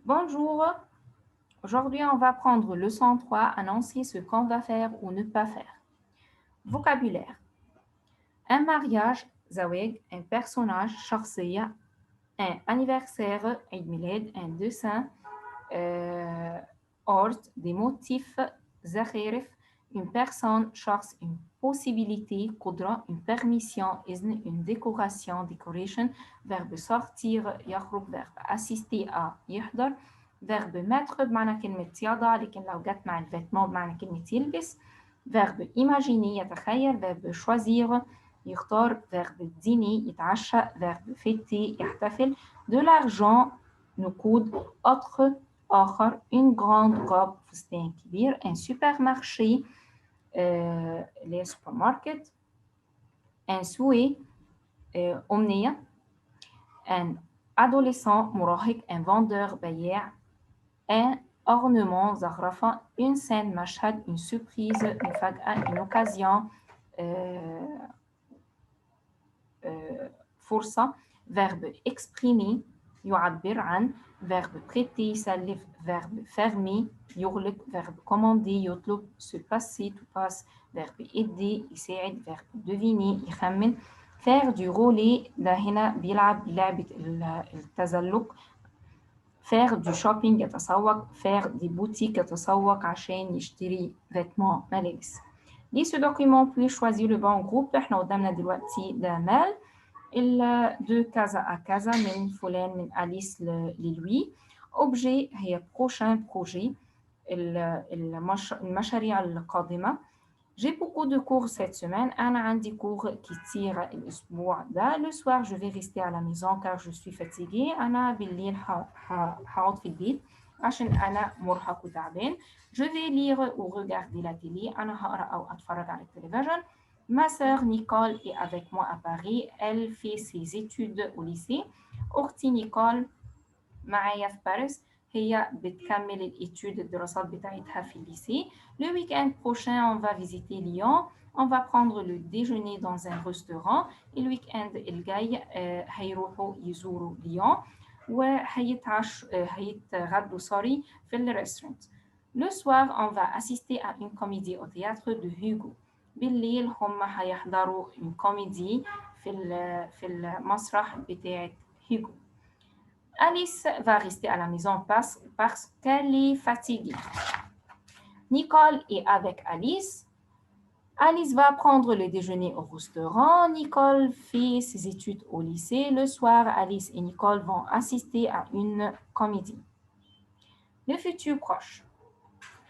Bonjour, aujourd'hui on va prendre leçon 3, annoncer ce qu'on va faire ou ne pas faire. Vocabulaire. Un mariage, زواج, un personnage, شخصية, un anniversaire, عيد ميلاد, un dessin, art, des motifs, زخارف, une personne, شخص, une possibilité, قدرة, une permission, إذن, une décoration, decoration, verbe sortir, يخرج, verbe assister à, يحضر, verbe mettre بمعنى كلمة يضع لكن لو جت مع الفيتمون بمعنى كلمة يلبس, verbe imaginer, يتخيل, verbe choisir, يختار, verbe dîner, يتعشى, verbe fêter, يحتفل, de l'argent, نقود, autre, آخر, une grande robe, فستان كبير, un supermarché, les supermarket, un souhait, أمنية, un adolescent, مراهق, un vendeur, بياع, un ornement, زخرفة, une scène, مشهد, une surprise, مفاجأة, une occasion, فرصة, verbe exprimer, يعبر عن, verbe prêter, يسلف, verbe fermer, يغلق, verbe commander, يطلب, se passer, to pass, verbe aider, يساعد, verbe deviner, يخمن, faire du relais, ده هنا بيلعب لعبة التزلج, faire du shopping, يتسوق, faire des boutiques, يتسوق عشان يشتري vêtements, ملابس. Lis ce document puis choisis le bon groupe. احنا قدامنا دلوقتي ده مال de كذا à كذا من فلان من أليس للوي. objet هي prochain projet المشاريع القادمة. J'ai beaucoup de cours cette semaine. أنا عندي cours كتير الأسبوع ده. Le soir, je vais rester à la maison car je suis fatiguée. أنا بالليل هقعد في البيت عشان أنا مرهق وتعبان. Je vais lire ou regarder la télé. أنا هقرأ أو أتفرج على التلفزيون. Ma sœur Nicole est avec moi à Paris. Elle fait ses études au lycée. أختي نيكول معايا في باريس. هي بتكمل الإتيود الدراسات بتاعتها في الليسي. Le week-end prochain, on va visiter Lyon. On va prendre le déjeuner dans un restaurant. le week-end الجاي هيروحوا يزوروا ليون هيتغدوا في الريستورانت. Le soir, on va assister à une comédie au théâtre de Hugo. بالليل هم هيحضروا une comédie في المسرح بتاعت هيجو. Alice va rester à la maison parce qu'elle est fatiguée. Nicole est avec Alice. Alice va prendre le déjeuner au restaurant. Nicole fait ses études au lycée. Le soir, Alice et Nicole vont assister à une comédie. Le futur proche.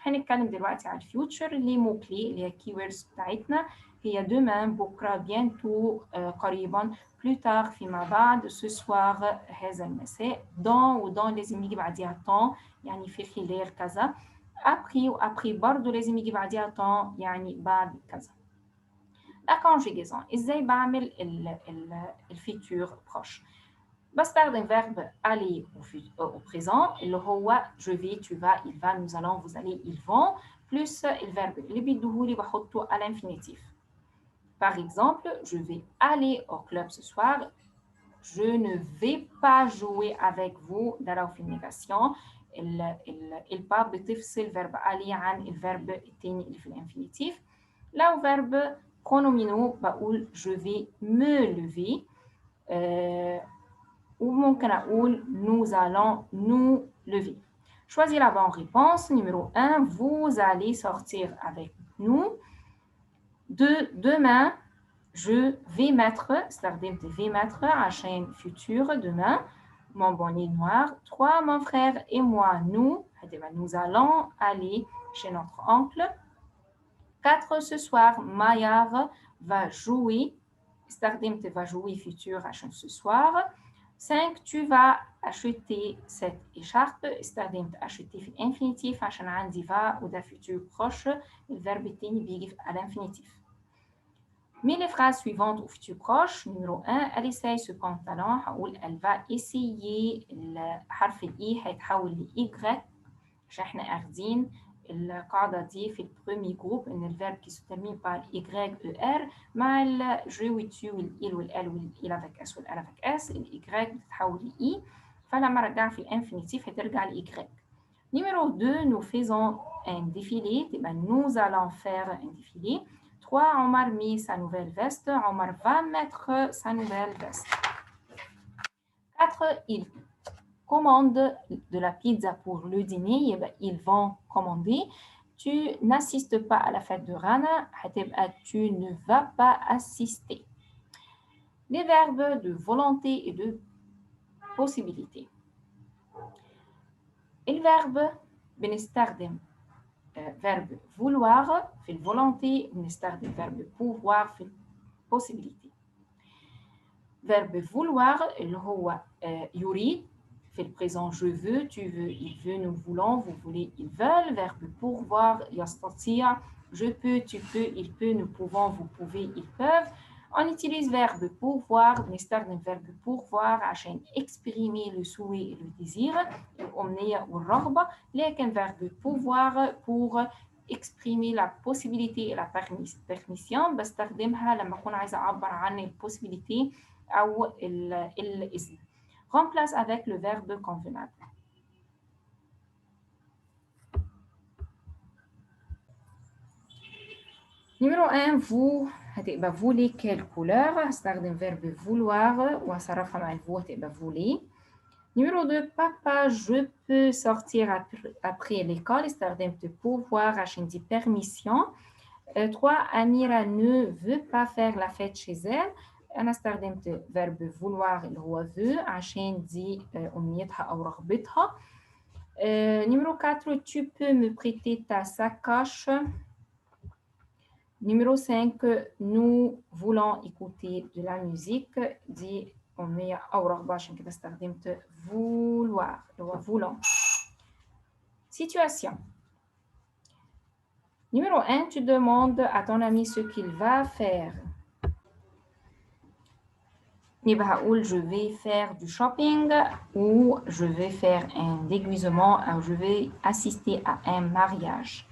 هنتكلم دلوقتي على الفيوتشر. لي مو كلي اللي هي الكيوردز بتاعتنا هي demain, بكره, bientôt, قريبا, plus tard, فيما بعد, ce soir, هذا المساء, dans و dans لازم يجي بعديها temps يعني في خلال كذا, après و après برضه لازم يجي بعديها temps يعني بعد كذا. La conjugaison. ازاي بعمل الفيتور proche؟ بستخدم verbe aller au présent اللي هو je vais, tu vas, il va, nous allons, vous allez, ils vont plus الverbe اللي بيديهولي بحطه à l'infinitif. Par exemple, je vais aller au club ce soir. Je ne vais pas jouer avec vous. ده لو في النيجاسيون البا بتفصل verbe aller عن الverbe التاني اللي في الانفينيتيف. لو verbe pronominaux بقول je vais me lever. Ou ممكن أقول nous allons nous lever. Choisis la bonne réponse. Numéro 1, vous allez sortir avec nous. 2, demain, je vais mettre, استخدمت vais mettre عشان futur, demain, mon bonnet noir. 3, mon frère et moi, nous allons aller chez notre oncle. 4, ce soir, Maillard va jouer, استخدمت va jouer futur عشان ce soir. 5, tu vas acheter cette écharpe. استخدمت acheter في الانفينيتيف عشان عندي va وده futur proche. الverbe التاني بيجي à l'infinitif. Mais les phrases suivantes au futur proche. Numéro 1, elle essaye ce pantalon. هقول elle va essayer. حرف الإي هيتحول لY عشان احنا أخدين القاعدة دي في البرومي جروب إن الفيرب qui se termine par YER مع je والtu والإل والال والإل avec S والال avec S الY بتتحول لإي فلما رجع في الانفينيتيف هترجع ل Y. Numéro 2, nous faisons un défilé. Nous allons faire un défilé. 3, Omar met sa nouvelle veste. Omar va mettre sa nouvelle veste. 4, il commande de la pizza pour le dîner. Ils vont commander. Tu n'assistes pas à la fête de Rana. Tu ne vas pas assister. Les verbes de volonté et de possibilité. الverbe بنستخدم verbe vouloir في الvolonté بنستخدم verbe pouvoir في possibilité. verbe vouloir اللي هو يريد في البريزون je veux, tu veux, il veut, nous voulons, vous voulez, ils veulent. verbe pourvoir يستطيع, je peux, tu peux, il peut, nous pouvons, vous pouvez, ils peuvent. On utilise verbe pouvoir, بنستخدم verbe pourvoir عشان exprimer le souhait et le désir, الأمنية والرغبة. لكن verbe pouvoir pour exprimer la possibilité et la permission بستخدمها لما أكون عايزة أعبر عن الpossibilité أو الإذن. Remplace avec le verbe convenable. Numéro 1, vous هتبقى voulez quelle couleur. هستخدم verbe vouloir وهصرفها مع الفو هتبقى voulez. Numéro 2, papa, je peux sortir après l'école. استخدمت pouvoir عشان دي permission. 3, Amira ne veut pas faire la fête chez elle. أنا استخدمت verbe vouloir اللي هو veut عشان دي أمنيتها أو رغبتها. Numéro 4, tu peux me prêter ta sacoche. Numéro 5, nous voulons écouter de la musique. دي أمنية أو رغبة عشان كده استخدمت vouloir اللي هو voulons. Situation. Numéro 1, tu demandes à ton ami ce qu'il va faire. يبقى هقول je vais faire du shopping ou je vais faire un déguisement ou je vais assister à un mariage.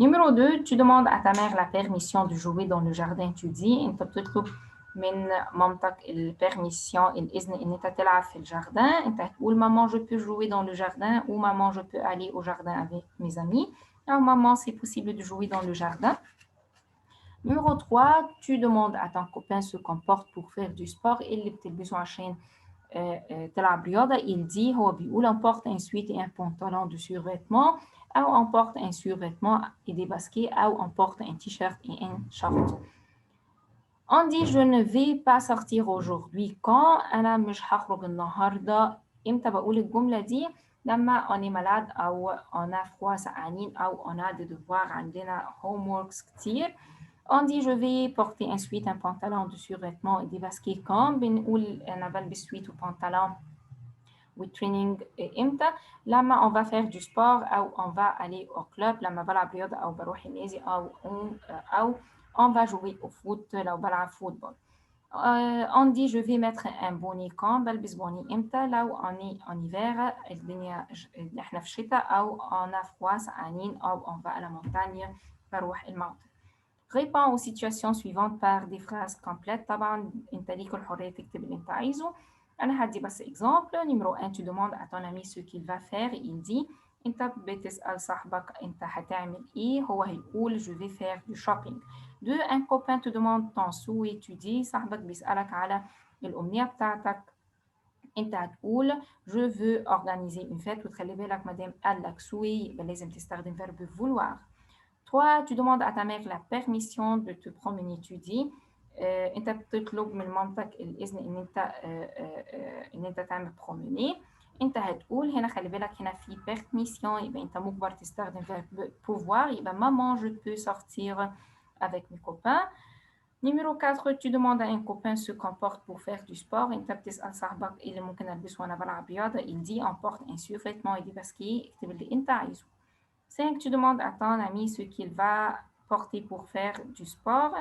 Numéro 2, tu demandes à ta mère la permission de jouer dans le jardin. Tu dis انت بتطلب من مامتك البرميسيون الإذن إن أنت تلعب في الجاردن. أنت هتقول maman je peux jouer dans le jardin ou maman je peux aller au jardin avec mes amis. أو maman c'est possible de jouer dans le jardin. Numéro 3, tu demandes à ton copain ce qu'on porte pour faire du sport. اللي بتلبسه عشان تلعب رياضة. Il dit هو بيقول on porte un sweat et un pantalon de survêtement أو on porte un survêtement et des baskets أو on porte un t-shirt et un short. On dit je ne vais pas sortir aujourd'hui quand أنا مش هخرج النهاردة. إمتى بقول الجملة دي؟ لما on est malade أو on a froid سقعانين أو on a des devoirs عندنا homeworks كتير. On dit je vais porter un sweat, un pantalon de survêtement et des baskets quand بنقول أنا بلبس sweat وبنطلون والtraining إمتى؟ لما on va faire du sport أو on va aller au club لما بلعب رياضة أو بروح النادي أو on va jouer au foot لو بلعب فوتبول. On dit je vais mettre un bonnet quand بلبس bonnet إمتى؟ لو on est en hiver الدنيا إحنا في الشتاء أو on a froid سقعانين أو on va à la montagne بروح الموuntain. Réponds aux situations suivantes par des phrases complètes. طبعا انت ليك الحرية تكتب اللي انت عايزه. انا هدي بس exemple. Numéro 1, tu demandes à ton ami ce qu'il va faire. Il dit انت بتسأل صاحبك انت هتعمل ايه. هو هيقول je vais faire du shopping. 2, un copain te demande ton souhait. Tu dis صاحبك بيسألك على الأمنية بتاعتك. انت هتقول je veux organiser une fête. وتخلي بالك مادام قال لك souhait يبقى لازم تستخدم verbe vouloir. 3, tu demandes à ta mère la permission de te promener. Tu dis انت بتطلب من مامتك الإذن ان انت تعمل promener. انت هتقول هنا خلي بالك هنا في permission يبقى انت مجبر تستخدم verbe pouvoir. يبقى maman je peux sortir avec mes copains. Numéro 4, tu demandes à un copain ce qu'on porte pour faire du sport. انت بتسأل صاحبك ايه اللي ممكن البسه وانا بلعب رياضة. Il dit on porte un survêtement et des baskets. اكتب اللي انت عايزه. 5, tu demandes à ton ami ce qu'il va porter pour faire du sport.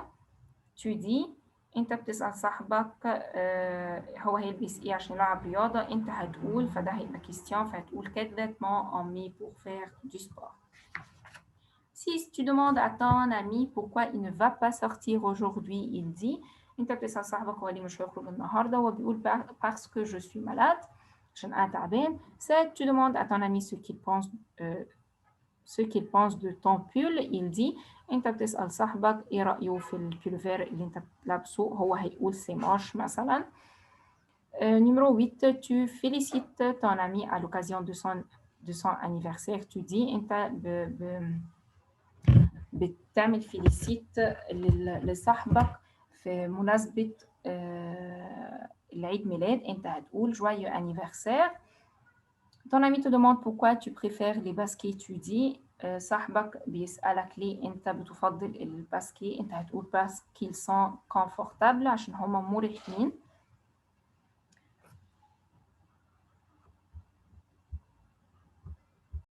Tu dis انت بتسأل صاحبك هو هيلبس ايه عشان يلعب رياضة. انت هتقول فده هيبقى question فهتقول quel vêtement on met pour faire du sport. 6, tu demandes à ton ami pourquoi il ne va pas sortir aujourd'hui. Il dit انت بتسأل صاحبك هو ليه مش هيخرج النهاردة. هو بيقول parce que je suis malade. عشان أنا تعبان. 7 tu demandes à ton ami ce qu'il pense de ton pull. il dit أنت بتسأل صاحبك إيه رأيه في البولوفير اللي أنت لابسه، هو هيقول c'est moche مثلا. Numéro 8 tu félicites ton ami à l'occasion de son anniversaire. tu dis أنت بتعمل فيليسيت لصاحبك في مناسبة العيد ميلاد. أنت هتقول joyeux anniversaire. Ton ami te demande pourquoi tu préfères les baskets. tu dis صاحبك بيسألك ليه أنت بتفضل الباسكي. أنت هتقول parce qu'ils sont confortables عشان هما مريحين.